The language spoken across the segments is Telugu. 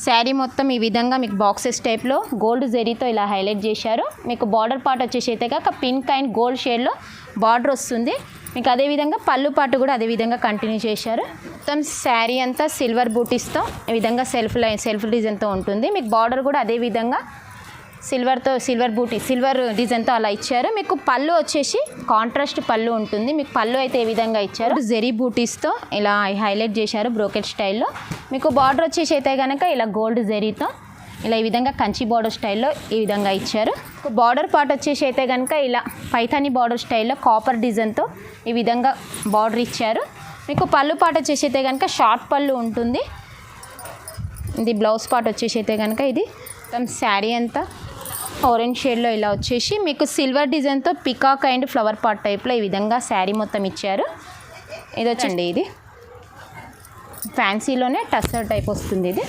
శారీ మొత్తం ఈ విధంగా మీకు బాక్సెస్ టైప్లో గోల్డ్ జెరీతో ఇలా హైలైట్ చేశారు. మీకు బార్డర్ పార్ట్ వచ్చేసి అయితే కాక పింక్ అండ్ గోల్డ్ షేడ్లో బార్డర్ వస్తుంది. మీకు అదేవిధంగా పళ్ళు పాటు కూడా అదేవిధంగా కంటిన్యూ చేశారు. మొత్తం శారీ అంతా సిల్వర్ బూటీస్తో ఈ విధంగా సెల్ఫ్ డిజైన్తో ఉంటుంది. మీకు బార్డర్ కూడా అదేవిధంగా సిల్వర్ డిజైన్తో అలా ఇచ్చారు. మీకు పళ్ళు వచ్చేసి కాంట్రాస్ట్ పళ్ళు ఉంటుంది. మీకు పళ్ళు అయితే ఏ విధంగా ఇచ్చారు, జెరీ బూటీస్తో ఇలా హైలైట్ చేశారు బ్రోకెట్ స్టైల్లో. మీకు బార్డర్ వచ్చేసి అయితే కనుక ఇలా గోల్డ్ జెరీతో ఇలా ఈ విధంగా కంచి బార్డర్ స్టైల్లో ఈ విధంగా ఇచ్చారు. బార్డర్ పార్ట్ వచ్చేసి అయితే కనుక ఇలా పైథానీ బార్డర్ స్టైల్లో కాపర్ డిజైన్తో ఈ విధంగా బార్డర్ ఇచ్చారు. మీకు పళ్ళు పార్ట్ వచ్చేసి అయితే కనుక షార్ట్ పళ్ళు ఉంటుంది. ఇది బ్లౌజ్ పార్ట్ వచ్చేసి అయితే కనుక ఇది మొత్తం శారీ అంతా ఆరెంజ్ షేడ్లో ఇలా వచ్చేసి మీకు సిల్వర్ డిజైన్తో పికాక్ అండ్ ఫ్లవర్ పార్ట్ టైప్లో ఈ విధంగా శారీ మొత్తం ఇచ్చారు. ఇది వచ్చండి, ఇది ఫ్యాన్సీలోనే టస్సర్ టైప్ వస్తుంది. ఇది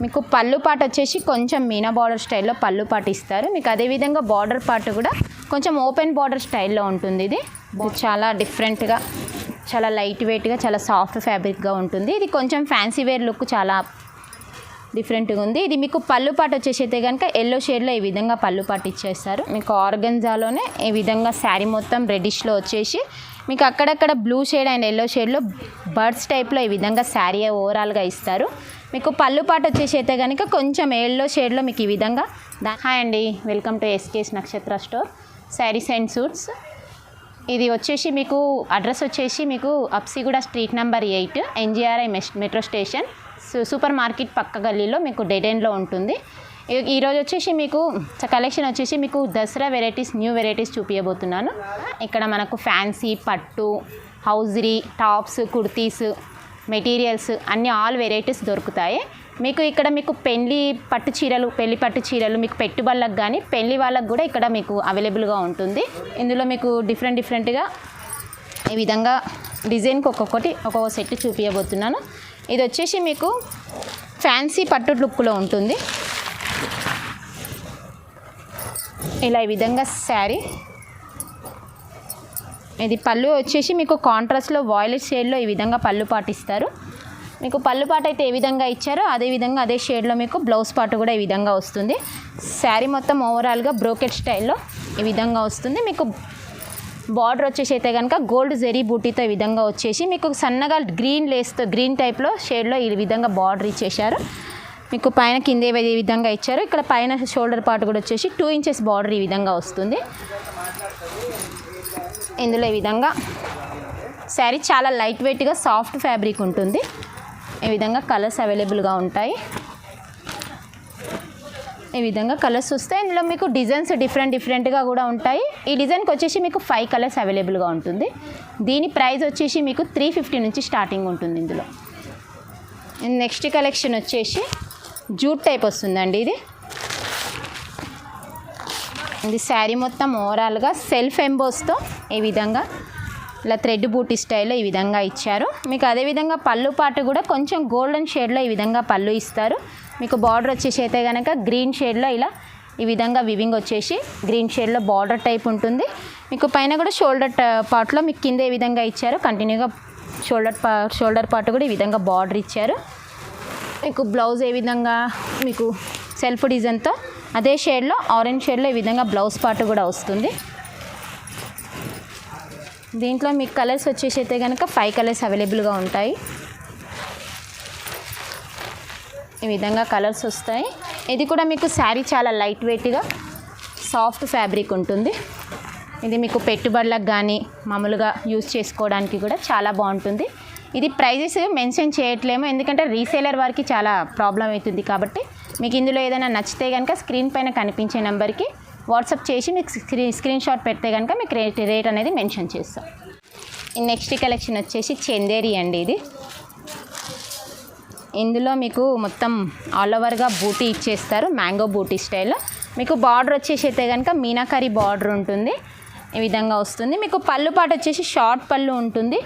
మీకు పళ్ళు పార్ట్ వచ్చేసి కొంచెం మీనా బార్డర్ స్టైల్లో పళ్ళు పార్ట్ ఇస్తారు. మీకు అదేవిధంగా బార్డర్ పార్ట్ కూడా కొంచెం ఓపెన్ బార్డర్ స్టైల్లో ఉంటుంది. ఇది చాలా డిఫరెంట్గా, చాలా లైట్ వెయిట్గా, చాలా సాఫ్ట్ ఫ్యాబ్రిక్గా ఉంటుంది. ఇది కొంచెం ఫ్యాన్సీ వేర్ లుక్ చాలా డిఫరెంట్గా ఉంది. ఇది మీకు పళ్ళు పాటు వచ్చేసి అయితే కనుక ఎల్లో షేడ్లో ఈ విధంగా పళ్ళు పాటు ఇచ్చేస్తారు. మీకు ఆర్గంజాలోనే ఈ విధంగా శారీ మొత్తం రెడ్డిష్లో వచ్చేసి మీకు అక్కడక్కడ బ్లూ షేడ్ అండ్ ఎల్లో షేడ్లో బర్డ్స్ టైప్లో ఈ విధంగా శారీ ఓవరాల్గా ఇస్తారు. మీకు పళ్ళు పాటు వచ్చేసి అయితే కనుక కొంచెం ఎల్లో షేడ్లో మీకు ఈ విధంగా. హాయ్ అండి, welcome to SKS Nakshatra store sarees and suits. ఇది వచ్చేసి మీకు అడ్రస్ వచ్చేసి మీకు Habsiguda street number 8 NGRI metro station supermarket పక్క గల్లీలో మీకు డెడ్ ఎండ్లో ఉంటుంది. ఈరోజు వచ్చేసి మీకు కలెక్షన్ వచ్చేసి మీకు దసరా వెరైటీస్, న్యూ వెరైటీస్ చూపించబోతున్నాను. ఇక్కడ మనకు ఫ్యాన్సీ, పట్టు, హౌజరీ, టాప్స్, కుర్తీస్, మెటీరియల్స్ అన్ని ఆల్ వెరైటీస్ దొరుకుతాయి. మీకు ఇక్కడ మీకు పెళ్లి పట్టు చీరలు మీకు పెట్టుబడులకు కానీ పెళ్లి వాళ్ళకు కూడా ఇక్కడ మీకు అవైలబుల్గా ఉంటుంది. ఇందులో మీకు డిఫరెంట్గా ఈ విధంగా డిజైన్కి ఒక్కొక్క సెట్ చూపించబోతున్నాను. ఇది వచ్చేసి మీకు ఫ్యాన్సీ పట్టు లుక్లో ఉంటుంది. ఇలా ఈ విధంగా శారీ. ఇది పళ్ళు వచ్చేసి మీకు కాంట్రాస్ట్లో వాయిలెట్ షేడ్లో ఈ విధంగా పళ్ళు పాటిస్తారు. మీకు పళ్ళు పాట అయితే ఏ విధంగా ఇచ్చారో అదేవిధంగా అదే షేడ్లో మీకు బ్లౌజ్ పాటు కూడా ఈ విధంగా వస్తుంది. శారీ మొత్తం ఓవరాల్గా బ్రోకెట్ స్టైల్లో ఈ విధంగా వస్తుంది. మీకు బార్డర్ వచ్చేసి అయితే కనుక గోల్డ్ జెరీ బూటీతో ఈ విధంగా వచ్చేసి మీకు సన్నగా గ్రీన్ టైప్లో షేడ్లో ఈ విధంగా బార్డర్ ఇచ్చేశారు. మీకు పైన కింద ఏ విధంగా ఇచ్చారు. ఇక్కడ పైన షోల్డర్ పార్ట్ కూడా వచ్చేసి 2 ఇంచెస్ బార్డర్ ఈ విధంగా వస్తుంది. ఇందులో ఈ విధంగా శారీ చాలా లైట్ వెయిట్గా సాఫ్ట్ ఫ్యాబ్రిక్ ఉంటుంది. ఈ విధంగా కలర్స్ అవైలబుల్గా ఉంటాయి. ఈ విధంగా కలర్స్ వస్తాయి. ఇందులో మీకు డిజైన్స్ డిఫరెంట్గా కూడా ఉంటాయి. ఈ డిజైన్కి వచ్చేసి మీకు 5 కలర్స్ అవైలబుల్గా ఉంటుంది. దీని ప్రైస్ వచ్చేసి మీకు 350 నుంచి స్టార్టింగ్ ఉంటుంది. ఇందులో నెక్స్ట్ కలెక్షన్ వచ్చేసి జూట్ టైప్ వస్తుందండి. ఇది శారీ మొత్తం ఓవరాల్గా సెల్ఫ్ ఎంబోస్తో ఈ విధంగా ఇలా థ్రెడ్ బూటీ స్టైల్లో ఈ విధంగా ఇచ్చారు. మీకు అదేవిధంగా పళ్ళు పాటు కూడా కొంచెం గోల్డెన్ షేడ్లో ఈ విధంగా పళ్ళు ఇస్తారు. మీకు బార్డర్ వచ్చేసి అయితే కనుక గ్రీన్ షేడ్లో ఇలా ఈ విధంగా వివింగ్ వచ్చేసి గ్రీన్ షేడ్లో బార్డర్ టైప్ ఉంటుంది. మీకు పైన కూడా షోల్డర్ పార్ట్లో మీకు కింద ఏ విధంగా ఇచ్చారో కంటిన్యూగా షోల్డర్ పార్ట్ కూడా ఈ విధంగా బార్డర్ ఇచ్చారు. మీకు బ్లౌజ్ ఏ విధంగా మీకు సెల్ఫ్ డిజైన్తో అదే షేడ్లో ఆరెంజ్ షేడ్లో ఈ విధంగా బ్లౌజ్ పార్ట్ కూడా వస్తుంది. దీంట్లో మీకు కలర్స్ వచ్చేసి అయితే కనుక 5 కలర్స్ అవైలబుల్గా ఉంటాయి. ఈ విధంగా కలర్స్ వస్తాయి. ఇది కూడా మీకు శారీ చాలా లైట్ వెయిట్గా సాఫ్ట్ ఫ్యాబ్రిక్ ఉంటుంది. ఇది మీకు పెట్టుబడులకు కానీ మామూలుగా యూజ్ చేసుకోవడానికి కూడా చాలా బాగుంటుంది. ఇది ప్రైజెస్ మెన్షన్ చేయట్లేము, ఎందుకంటే రీసేలర్ వారికి చాలా ప్రాబ్లం అవుతుంది. కాబట్టి మీకు ఇందులో ఏదైనా నచ్చితే కనుక స్క్రీన్ పైన కనిపించే నెంబర్కి వాట్సాప్ చేసి మీకు స్క్రీన్ షాట్ పెడితే కనుక మీకు రేట్ అనేది మెన్షన్ చేస్తాం. నెక్స్ట్ కలెక్షన్ వచ్చేసి చందేరి అండి. ఇందులో మీకు మొత్తం ఆల్ ఓవర్గా బూటీ ఇచ్చేస్తారు, మ్యాంగో బూటీ స్టైల్లో. మీకు బార్డర్ వచ్చేసి అయితే కనుక మీనాకరీ బార్డర్ ఉంటుంది. ఈ విధంగా వస్తుంది. మీకు పళ్ళు పాటు వచ్చేసి షార్ట్ పళ్ళు ఉంటుంది.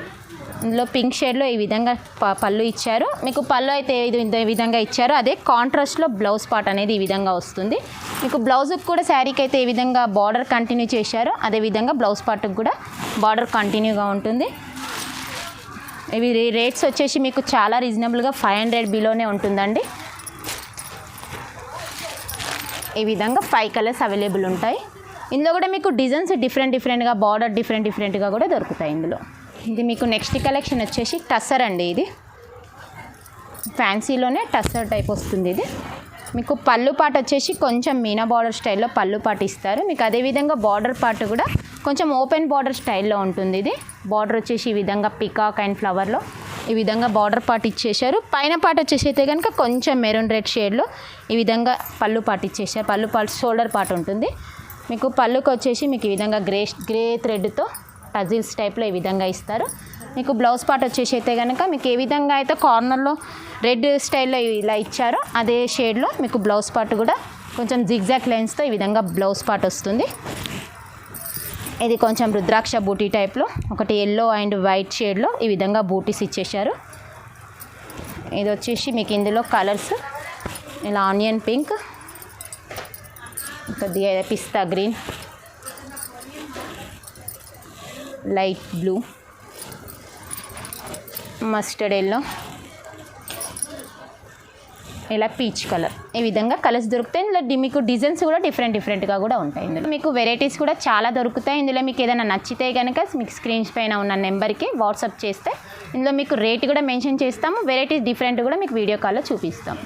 ఇందులో పింక్ షేడ్లో ఈ విధంగా పళ్ళు ఇచ్చారు. మీకు పళ్ళు అయితే ఈ విధంగా ఇచ్చారు. అదే కాంట్రాస్ట్లో బ్లౌజ్ పార్ట్ అనేది ఈ విధంగా వస్తుంది. మీకు బ్లౌజ్కి కూడా శారీకి అయితే ఈ విధంగా బార్డర్ కంటిన్యూ చేశారు, అదేవిధంగా బ్లౌజ్ పార్ట్కి కూడా బార్డర్ కంటిన్యూగా ఉంటుంది. ఇవి రేట్స్ వచ్చేసి మీకు చాలా రీజనబుల్గా 500 బిలోనే ఉంటుందండి. ఈ విధంగా 5 కలర్స్ అవైలబుల్ ఉంటాయి. ఇందులో కూడా మీకు డిజైన్స్ డిఫరెంట్గా బార్డర్ డిఫరెంట్గా కూడా దొరుకుతాయి ఇందులో. ఇది మీకు నెక్స్ట్ కలెక్షన్ వచ్చేసి టస్సర్ అండి. ఇది ఫ్యాన్సీలోనే టస్సర్ టైప్ వస్తుంది. ఇది మీకు పళ్ళు పాట వచ్చేసి కొంచెం మీనా బార్డర్ స్టైల్లో పళ్ళు పాట ఇస్తారు. మీకు అదేవిధంగా బార్డర్ పార్ట్ కూడా కొంచెం ఓపెన్ బార్డర్ స్టైల్లో ఉంటుంది. ఇది బార్డర్ వచ్చేసి ఈ విధంగా పికాక్ అండ్ ఫ్లవర్లో ఈ విధంగా బార్డర్ పార్ట్ ఇచ్చేశారు. పైన పార్ట్ వచ్చేసి అయితే కనుక కొంచెం మెరూన్ రెడ్ షేడ్లో ఈ విధంగా పళ్ళు పార్ట్ ఇచ్చేసారు. పళ్ళు పార్ట్ షోల్డర్ పార్ట్ ఉంటుంది. మీకు పళ్ళుకి వచ్చేసి మీకు ఈ విధంగా గ్రే థ్రెడ్తో టజిల్స్ టైప్లో ఈ విధంగా ఇస్తారు. మీకు బ్లౌజ్ పార్ట్ వచ్చేసి అయితే కనుక మీకు ఏ విధంగా అయితే కార్నర్లో రెడ్ స్టైల్లో ఇలా ఇచ్చారో అదే షేడ్లో మీకు బ్లౌజ్ పార్ట్ కూడా కొంచెం జిగ్జాగ్ లైన్స్తో ఈ విధంగా బ్లౌజ్ పార్ట్ వస్తుంది. ఇది కొంచెం రుద్రాక్ష బూటీ టైప్లో ఒకటి ఎల్లో అండ్ వైట్ షేడ్లో ఈ విధంగా బూటీస్ ఇచ్చేశారు. ఇది వచ్చేసి మీకు ఇందులో కలర్స్ ఇలా ఆనియన్ పింక్, కొద్దిగా pista green, light blue, mustard yellow, ఇలా పీచ్ కలర్ ఈ విధంగా కలర్స్ దొరుకుతాయి. ఇందులో మీకు డిజైన్స్ కూడా డిఫరెంట్గా కూడా ఉంటాయి. ఇందులో మీకు వెరైటీస్ కూడా చాలా దొరుకుతాయి. ఇందులో మీకు ఏదైనా నచ్చితే కనుక మీకు స్క్రీన్స్ పైన ఉన్న నెంబర్కి వాట్సాప్ చేస్తే ఇందులో మీకు రేట్ కూడా మెన్షన్ చేస్తాము. వెరైటీస్ డిఫరెంట్ కూడా మీకు వీడియో కాల్లో చూపిస్తాము.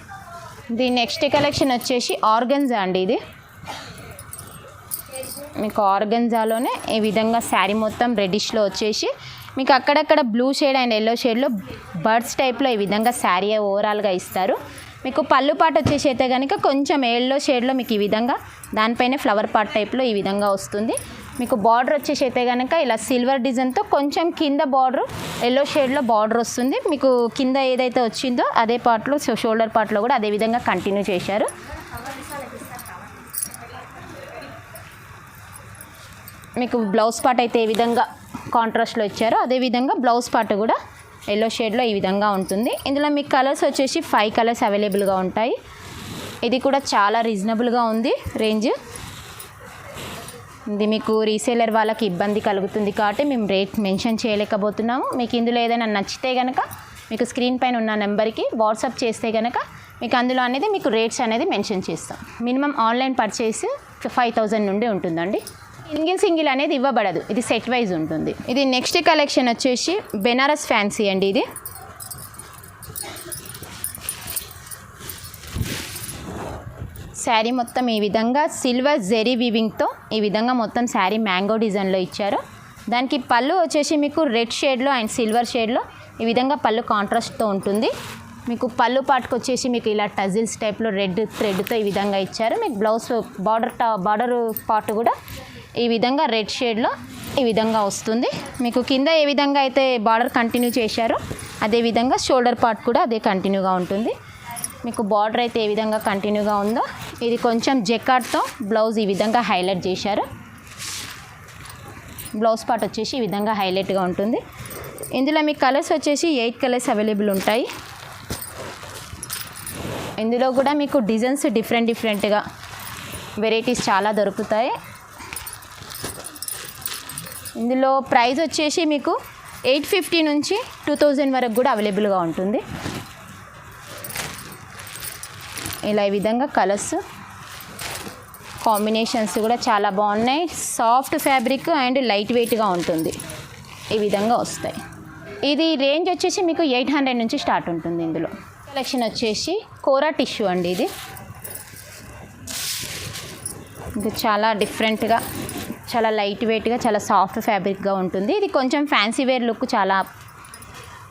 దీని నెక్స్ట్ కలెక్షన్ వచ్చేసి ఆర్గన్జా అండి. ఇది మీకు ఆర్గన్జాలోనే ఈ విధంగా శారీ మొత్తం రెడ్డిష్లో వచ్చేసి మీకు అక్కడక్కడ బ్లూ షేడ్ అండ్ ఎల్లో షేడ్లో బర్డ్స్ టైప్లో ఈ విధంగా శారీ ఓవరాల్గా ఇస్తారు. మీకు పళ్ళు పాట వచ్చేసి అయితే కనుక కొంచెం ఎల్లో షేడ్లో మీకు ఈ విధంగా దానిపైన ఫ్లవర్ పార్ట్ టైప్లో ఈ విధంగా వస్తుంది. మీకు బార్డర్ వచ్చేసి అయితే కనుక ఇలా సిల్వర్ డిజైన్తో కొంచెం కింద బార్డర్ ఎల్లో షేడ్లో బార్డర్ వస్తుంది. మీకు కింద ఏదైతే వచ్చిందో అదే పార్ట్లో షోల్డర్ పార్ట్లో కూడా అదే విధంగా కంటిన్యూ చేశారు. మీకు బ్లౌజ్ పార్ట్ అయితే ఏ విధంగా కాంట్రాస్ట్లో ఇచ్చారో అదేవిధంగా బ్లౌజ్ పార్ట్ కూడా ఎల్లో షేడ్లో ఈ విధంగా ఉంటుంది. ఇందులో మీకు కలర్స్ వచ్చేసి 5 కలర్స్ అవైలబుల్గా ఉంటాయి. ఇది కూడా చాలా రీజనబుల్గా ఉంది రేంజ్. ఇది మీకు రీసేలర్ వాళ్ళకి ఇబ్బంది కలుగుతుంది కాబట్టి మేము రేట్ మెన్షన్ చేయలేకపోతున్నాము. మీకు ఇందులో ఏదైనా నచ్చితే కనుక మీకు స్క్రీన్ పైన ఉన్న నెంబర్కి వాట్సాప్ చేస్తే కనుక మీకు అందులో అనేది మీకు రేట్స్ అనేది మెన్షన్ చేస్తాం. మినిమం ఆన్లైన్ పర్చేస్ 5000 నుండి ఉంటుందండి. సింగిల్ అనేది ఇవ్వబడదు, ఇది సెట్ వైజ్ ఉంటుంది. ఇది నెక్స్ట్ కలెక్షన్ వచ్చేసి బెనారస్ ఫ్యాన్సీ అండి. ఇది శారీ మొత్తం ఈ విధంగా సిల్వర్ జెరీ వీవింగ్తో ఈ విధంగా మొత్తం శారీ మ్యాంగో డిజైన్లో ఇచ్చారు. దానికి పళ్ళు వచ్చేసి మీకు రెడ్ షేడ్లో అండ్ సిల్వర్ షేడ్లో ఈ విధంగా పళ్ళు కాంట్రాస్ట్తో ఉంటుంది. మీకు పళ్ళు పాటుకు వచ్చేసి మీకు ఇలా టజిల్స్ టైప్లో రెడ్ థ్రెడ్తో ఈ విధంగా ఇచ్చారు. మీకు బ్లౌజ్ బార్డర్ పార్ట్ కూడా ఈ విధంగా రెడ్ షేడ్లో ఈ విధంగా వస్తుంది. మీకు కింద ఏ విధంగా అయితే బార్డర్ కంటిన్యూ చేశారో అదేవిధంగా షోల్డర్ పార్ట్ కూడా అదే కంటిన్యూగా ఉంటుంది. మీకు బార్డర్ అయితే ఏ విధంగా కంటిన్యూగా ఉందో ఇది కొంచెం జెకార్డ్తో బ్లౌజ్ ఈ విధంగా హైలైట్ చేశారు. బ్లౌజ్ పార్ట్ వచ్చేసి ఈ విధంగా హైలైట్గా ఉంటుంది. ఇందులో మీ కలర్స్ వచ్చేసి 8 కలర్స్ అవైలబుల్ ఉంటాయి. ఇందులో కూడా మీకు డిజైన్స్ డిఫరెంట్గా వెరైటీస్ చాలా దొరుకుతాయి. ఇందులో ప్రైస్ వచ్చేసి మీకు 850 నుంచి 2000 వరకు కూడా అవైలబుల్గా ఉంటుంది. ఇలా ఈ విధంగా కలర్స్ కాంబినేషన్స్ కూడా చాలా బాగున్నాయి. సాఫ్ట్ ఫ్యాబ్రిక్ అండ్ లైట్ వెయిట్గా ఉంటుంది. ఈ విధంగా వస్తాయి. ఇది రేంజ్ వచ్చేసి మీకు 800 నుంచి స్టార్ట్ ఉంటుంది. ఇందులో కలెక్షన్ వచ్చేసి కోరా టిష్యూ అండి. ఇది ఇంకా చాలా డిఫరెంట్గా చాలా లైట్ వెయిట్గా చాలా సాఫ్ట్ ఫ్యాబ్రిక్గా ఉంటుంది. ఇది కొంచెం ఫ్యాన్సీ వేర్ లుక్ చాలా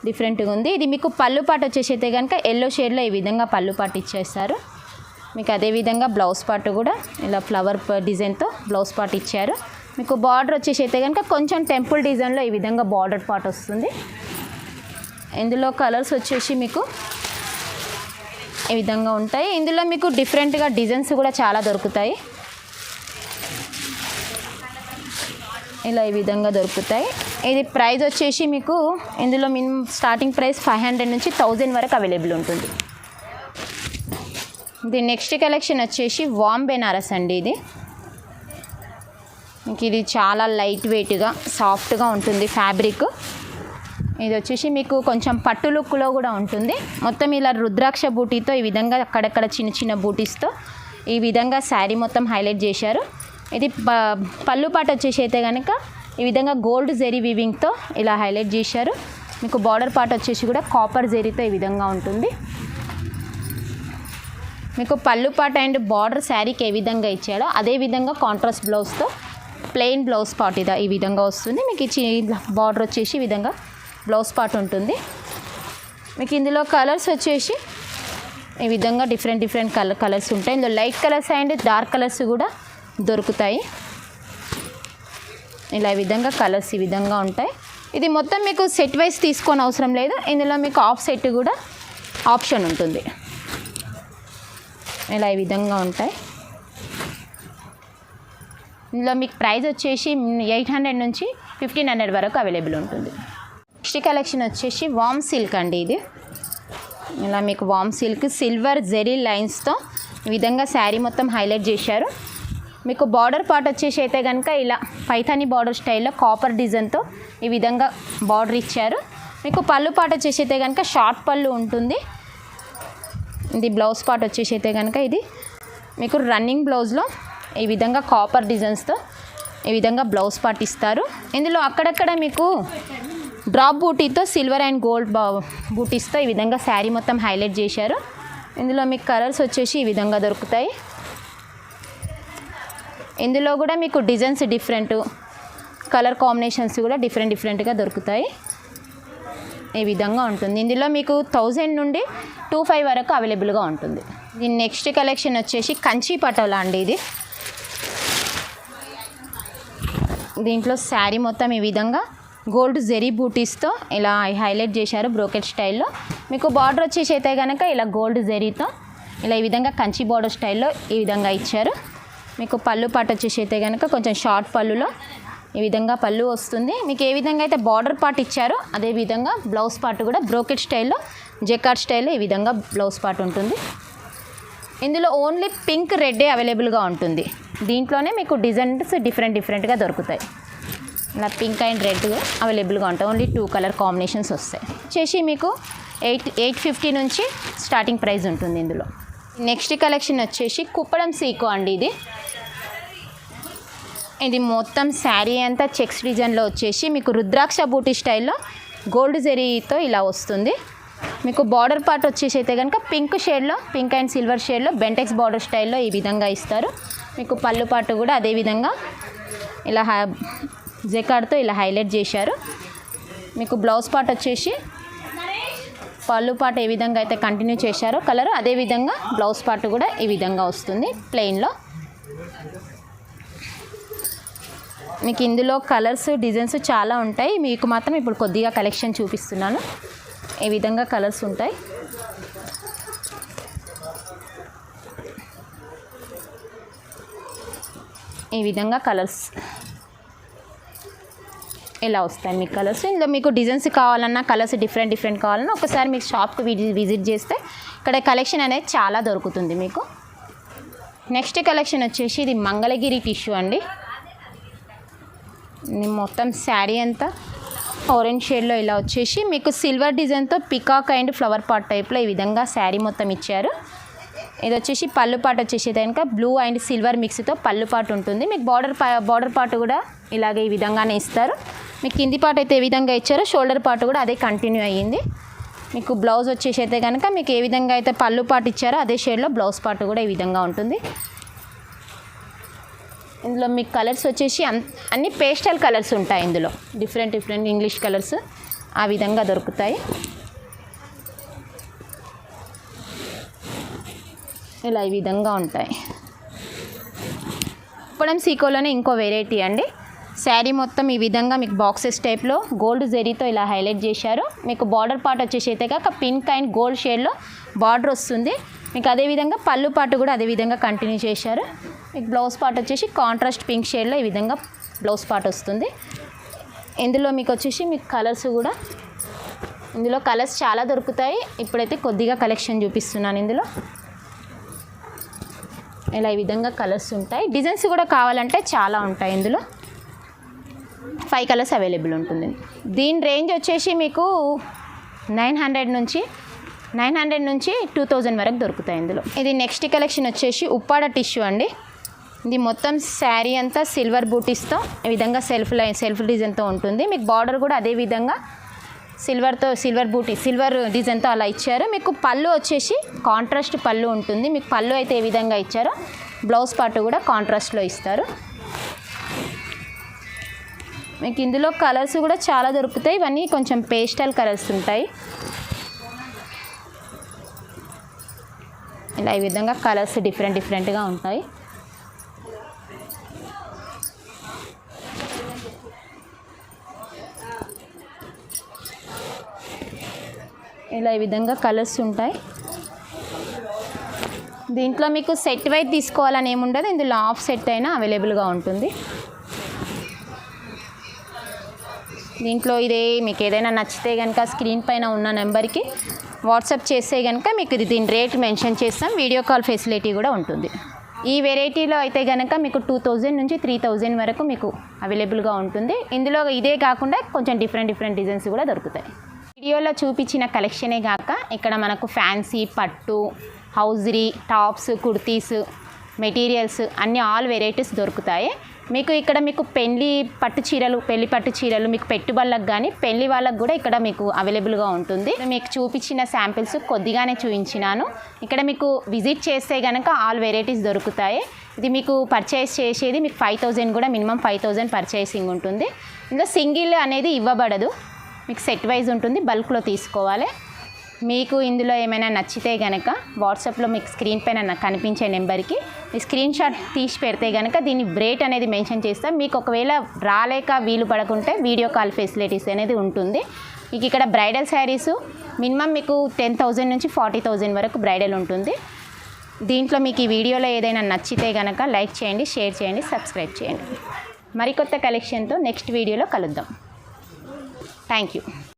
డిఫరెంట్గా ఉంది. ఇది మీకు పళ్ళు పాటు వచ్చేసి అయితే కనుక ఎల్లో షేడ్లో ఈ విధంగా పళ్ళు పాటు ఇచ్చేస్తారు. మీకు అదేవిధంగా బ్లౌజ్ పార్ట్ కూడా ఇలా ఫ్లవర్ డిజైన్తో బ్లౌజ్ పార్ట్ ఇచ్చారు. మీకు బార్డర్ వచ్చేసి అయితే కనుక కొంచెం టెంపుల్ డిజైన్లో ఈ విధంగా బార్డర్ పార్ట్ వస్తుంది. ఇందులో కలర్స్ వచ్చేసి మీకు ఈ విధంగా ఉంటాయి. ఇందులో మీకు డిఫరెంట్గా డిజైన్స్ కూడా చాలా దొరుకుతాయి. ఇలా ఈ విధంగా దొరుకుతాయి. ఇది ప్రైస్ వచ్చేసి మీకు ఇందులో మినిమం స్టార్టింగ్ ప్రైస్ 500 నుంచి 1000 వరకు అవైలబుల్ ఉంటుంది. ఇది నెక్స్ట్ కలెక్షన్ వచ్చేసి వామ్ బెనారస్ అండి. ఇది మీకు ఇది చాలా లైట్ వెయిట్గా సాఫ్ట్గా ఉంటుంది ఫ్యాబ్రిక్. ఇది వచ్చేసి మీకు కొంచెం పట్టు లుక్లో కూడా ఉంటుంది. మొత్తం ఇలా రుద్రాక్ష బూటీతో ఈ విధంగా అక్కడక్కడ చిన్న బూటీస్తో ఈ విధంగా శారీ మొత్తం హైలైట్ చేశారు. ఇది పళ్ళు పాట వచ్చేసి అయితే కనుక ఈ విధంగా గోల్డ్ జెరీ వీవింగ్తో ఇలా హైలైట్ చేశారు. మీకు బార్డర్ పార్ట్ వచ్చేసి కూడా కాపర్ జెరీతో ఈ విధంగా ఉంటుంది. మీకు పళ్ళు పాట అండ్ బార్డర్ శారీకి ఏ విధంగా ఇచ్చాడో అదే విధంగా కాంట్రాస్ట్ బ్లౌజ్తో ప్లెయిన్ బ్లౌజ్ పార్ట్ ఈ విధంగా వస్తుంది. మీకు ఇచ్చి బార్డర్ వచ్చేసి ఈ విధంగా బ్లౌజ్ పార్ట్ ఉంటుంది. మీకు ఇందులో కలర్స్ వచ్చేసి ఈ విధంగా డిఫరెంట్ కలర్స్ ఉంటాయి. ఇందులో light colours and dark colours కూడా దొరుకుతాయి. ఇలా ఈ విధంగా కలర్స్ ఈ విధంగా ఉంటాయి. ఇది మొత్తం మీకు సెట్ వైజ్ తీసుకోని అవసరం లేదు. ఇందులో మీకు ఆఫ్ సెట్ కూడా ఆప్షన్ ఉంటుంది. ఇలా ఈ విధంగా ఉంటాయి. ఇందులో మీకు ప్రైస్ వచ్చేసి 800 నుంచి 1500 వరకు అవైలబుల్ ఉంటుంది. నెక్స్ట్ కలెక్షన్ వచ్చేసి వామ్ సిల్క్ అండి. ఇది ఇలా మీకు వామ్ సిల్క్ సిల్వర్ జెరీ లైన్స్తో ఈ విధంగా శారీ మొత్తం హైలైట్ చేశారు. మీకు బార్డర్ పార్ట్ వచ్చేసి అయితే కనుక ఇలా పైథానీ బార్డర్ స్టైల్లో కాపర్ డిజైన్తో ఈ విధంగా బార్డర్ ఇచ్చారు. మీకు పళ్ళు పార్ట్ వచ్చేసి అయితే కనుక షార్ట్ పళ్ళు ఉంటుంది. ఇది బ్లౌజ్ పార్ట్ వచ్చేసి అయితే కనుక ఇది మీకు రన్నింగ్ బ్లౌజ్లో ఈ విధంగా కాపర్ డిజైన్స్తో ఈ విధంగా బ్లౌజ్ పార్ట్ ఇస్తారు. ఇందులో అక్కడక్కడ మీకు డ్రాప్ బూటీతో సిల్వర్ అండ్ గోల్డ్ బూటీస్తో ఈ విధంగా శారీ మొత్తం హైలైట్ చేశారు. ఇందులో మీకు కలర్స్ వచ్చేసి ఈ విధంగా దొరుకుతాయి. ఇందులో కూడా మీకు డిజైన్స్ డిఫరెంట్, కలర్ కాంబినేషన్స్ కూడా డిఫరెంట్గా దొరుకుతాయి. ఈ విధంగా ఉంటుంది. ఇందులో మీకు 1000 నుండి 2500 వరకు అవైలబుల్గా ఉంటుంది. దీని నెక్స్ట్ కలెక్షన్ వచ్చేసి కంచి పటోలా అండి. ఇది దీంట్లో శారీ మొత్తం ఈ విధంగా గోల్డ్ జెరీ బూటీస్తో ఇలా హైలైట్ చేశారు బ్రోకెట్ స్టైల్లో. మీకు బార్డర్ వచ్చేసి అయితే కనుక ఇలా గోల్డ్ జెరీతో ఇలా ఈ విధంగా కంచి బార్డర్ స్టైల్లో ఈ విధంగా ఇచ్చారు. మీకు పళ్ళు పాట వచ్చేసి అయితే కనుక కొంచెం షార్ట్ పళ్ళులో ఈ విధంగా పళ్ళు వస్తుంది. మీకు ఏ విధంగా అయితే బార్డర్ పార్ట్ ఇచ్చారో అదే విధంగా బ్లౌజ్ పార్ట్ కూడా బ్రోకెట్ స్టైల్లో జెకార్డ్ స్టైల్లో ఈ విధంగా బ్లౌజ్ పార్ట్ ఉంటుంది. ఇందులో ఓన్లీ పింక్ రెడ్డే అవైలబుల్గా ఉంటుంది. దీంట్లోనే మీకు డిజైన్స్ డిఫరెంట్గా దొరుకుతాయి. ఇలా పింక్ అండ్ రెడ్ అవైలబుల్గా ఉంటాయి. ఓన్లీ 2 కలర్ కాంబినేషన్స్ వస్తాయి. వచ్చేసి మీకు 850 నుంచి స్టార్టింగ్ ప్రైస్ ఉంటుంది. ఇందులో నెక్స్ట్ కలెక్షన్ వచ్చేసి కుప్పడం సీకో అండి. ఇది మొత్తం శారీ అంతా చెక్స్ డిజైన్లో వచ్చేసి మీకు రుద్రాక్ష బూటీ స్టైల్లో గోల్డ్ జెరీతో ఇలా వస్తుంది. మీకు బార్డర్ పార్ట్ వచ్చేసి అయితే కనుక పింక్ షేడ్లో పింక్ అండ్ సిల్వర్ షేడ్లో బెంటెక్స్ బార్డర్ స్టైల్లో ఈ విధంగా ఇస్తారు. మీకు పళ్ళు పార్ట్ కూడా అదే విధంగా ఇలా జెకార్డ్తో ఇలా హైలైట్ చేశారు. మీకు బ్లౌజ్ పార్ట్ వచ్చేసి పళ్ళు పార్ట్ ఏ విధంగా అయితే కంటిన్యూ చేశారో కలర్ అదే విధంగా బ్లౌజ్ పార్ట్ కూడా ఈ విధంగా వస్తుంది ప్లెయిన్లో. మీకు ఇందులో కలర్స్ డిజైన్స్ చాలా ఉంటాయి. మీకు మాత్రం ఇప్పుడు కొద్దిగా కలెక్షన్ చూపిస్తున్నాను. ఈ విధంగా కలర్స్ ఉంటాయి. ఈ విధంగా కలర్స్ ఇలా వస్తాయి మీకు కలర్స్. ఇందులో మీకు డిజైన్స్ కావాలన్నా కలర్స్ డిఫరెంట్ కావాలన్నా ఒకసారి మీకు షాప్కి విజిట్ చేస్తే ఇక్కడ కలెక్షన్ అనేది చాలా దొరుకుతుంది మీకు. నెక్స్ట్ కలెక్షన్ వచ్చేసి ఇది మంగళగిరి టిష్యూ అండి. మొత్తం శారీ అంతా ఆరెంజ్ షేడ్లో ఇలా వచ్చేసి మీకు సిల్వర్ డిజైన్తో పికాక్ అండ్ ఫ్లవర్ పార్ట్ టైప్లో ఈ విధంగా శారీ మొత్తం ఇచ్చారు. ఇది వచ్చేసి పళ్ళు పార్ట్ వచ్చేసి కనుక బ్లూ అండ్ సిల్వర్ మిక్స్తో పళ్ళు పార్ట్ ఉంటుంది. మీకు బార్డర్ పార్ట్ కూడా ఇలాగే ఈ విధంగానే ఇస్తారు. మీకు కింది పార్ట్ అయితే ఏ విధంగా ఇచ్చారో షోల్డర్ పార్ట్ కూడా అదే కంటిన్యూ అయ్యింది. మీకు బ్లౌజ్ వచ్చేసి అయితే కనుక మీకు ఏ విధంగా అయితే పళ్ళు పార్ట్ ఇచ్చారో అదే షేడ్లో బ్లౌజ్ పార్ట్ కూడా ఈ విధంగా ఉంటుంది. ఇందులో మీకు కలర్స్ వచ్చేసి అన్ని పేస్టల్ కలర్స్ ఉంటాయి. ఇందులో డిఫరెంట్ ఇంగ్లీష్ కలర్స్ ఆ విధంగా దొరుకుతాయి. ఇలా ఈ విధంగా ఉంటాయి. కుప్పడం సీకోలోనే ఇంకో వెరైటీ అండి. శారీ మొత్తం ఈ విధంగా మీకు బాక్సెస్ టైప్లో గోల్డ్ జెరీతో ఇలా హైలైట్ చేశారు. మీకు బార్డర్ పార్ట్ వచ్చేసి అయితే కాక పింక్ అండ్ గోల్డ్ షేడ్లో బార్డర్ వస్తుంది. మీకు అదేవిధంగా పళ్ళు పార్ట్ కూడా అదేవిధంగా కంటిన్యూ చేశారు. మీకు బ్లౌజ్ పార్ట్ వచ్చేసి కాంట్రాస్ట్ పింక్ షేడ్లో ఈ విధంగా బ్లౌజ్ పార్ట్ వస్తుంది. ఇందులో మీకు వచ్చేసి మీకు కలర్స్ కూడా ఇందులో కలర్స్ చాలా దొరుకుతాయి. ఇప్పుడైతే కొద్దిగా కలెక్షన్ చూపిస్తున్నాను. ఇందులో ఇలా ఈ విధంగా కలర్స్ ఉంటాయి. డిజైన్స్ కూడా కావాలంటే చాలా ఉంటాయి. ఇందులో 5 కలర్స్ అవైలబుల్ ఉంటుంది. దీని రేంజ్ వచ్చేసి మీకు 900 నుంచి 900 నుంచి 2000 వరకు దొరుకుతాయి ఇందులో. ఇది నెక్స్ట్ కలెక్షన్ వచ్చేసి ఉప్పాడ టిష్యూ అండి. ఇది మొత్తం శారీ అంతా సిల్వర్ బూటీస్తో ఈ విధంగా సెల్ఫ్ డిజైన్తో ఉంటుంది. మీకు బార్డర్ కూడా అదే విధంగా సిల్వర్ డిజైన్తో అలా ఇచ్చారు. మీకు పళ్ళు వచ్చేసి కాంట్రాస్ట్ పళ్ళు ఉంటుంది. మీకు పళ్ళు అయితే ఏ విధంగా ఇచ్చారో బ్లౌజ్ పార్ట్ కూడా కాంట్రాస్ట్లో ఇస్తారు. మీకు ఇందులో కలర్స్ కూడా చాలా దొరుకుతాయి. ఇవన్నీ కొంచెం పేస్టల్ కలర్స్ ఉంటాయి. ఇలా ఈ విధంగా కలర్స్ డిఫరెంట్గా ఉంటాయి. ఇలా ఈ విధంగా కలర్స్ ఉంటాయి. దీంట్లో మీకు సెట్ వైజ్ తీసుకోవాలని ఏముండదు. ఇందులో హాఫ్ సెట్ అయినా అవైలబుల్గా ఉంటుంది. దీంట్లో ఇదే మీకు ఏదైనా నచ్చితే కనుక స్క్రీన్ పైన ఉన్న నెంబర్కి వాట్సాప్ చేస్తే కనుక మీకు దీని రేట్ మెన్షన్ చేస్తాం. వీడియో కాల్ ఫెసిలిటీ కూడా ఉంటుంది. ఈ వెరైటీలో అయితే కనుక మీకు 2000 నుంచి 3000 వరకు మీకు అవైలబుల్గా ఉంటుంది. ఇందులో ఇదే కాకుండా కొంచెం డిఫరెంట్ డిజైన్స్ కూడా దొరుకుతాయి. వీడియోలో చూపించిన కలెక్షనే కాక ఇక్కడ మనకు ఫ్యాన్సీ, పట్టు, హౌజరీ, టాప్స్, కుర్తీస్, మెటీరియల్స్ అన్ని ఆల్ వెరైటీస్ దొరుకుతాయి. మీకు ఇక్కడ మీకు పెళ్లి పట్టు చీరలు మీకు పెట్టుబడులకు కానీ పెళ్లి వాళ్ళకు కూడా ఇక్కడ మీకు అవైలబుల్గా ఉంటుంది. మీకు చూపించిన శాంపిల్స్ కొద్దిగానే చూపించినాను. ఇక్కడ మీకు విజిట్ చేస్తే కనుక ఆల్ వెరైటీస్ దొరుకుతాయి. ఇది మీకు పర్చేస్ చేసేది మీకు 5000 కూడా మినిమం 5000 పర్చేసింగ్ ఉంటుంది. ఇందులో సింగిల్ అనేది ఇవ్వబడదు. మీకు సెట్ వైజ్ ఉంటుంది. బల్క్లో తీసుకోవాలి. మీకు ఇందులో ఏమైనా నచ్చితే కనుక వాట్సాప్లో మీకు స్క్రీన్ పైన నాకు కనిపించే నెంబర్కి మీ స్క్రీన్ షాట్ తీసి పెడితే కనుక దీని రేట్ అనేది మెన్షన్ చేస్తాం. మీకు ఒకవేళ రాలేక వీలు పడకుంటే వీడియో కాల్ ఫెసిలిటీస్ అనేది ఉంటుంది. మీకు ఇక్కడ బ్రైడల్ శారీస్ మినిమం మీకు 10,000 నుంచి 40,000 వరకు బ్రైడల్ ఉంటుంది. దీంట్లో మీకు ఈ వీడియోలో ఏదైనా నచ్చితే కనుక లైక్ చేయండి, షేర్ చేయండి, సబ్స్క్రైబ్ చేయండి. మరికొత్త కలెక్షన్తో నెక్స్ట్ వీడియోలో కలుద్దాం. Thank you.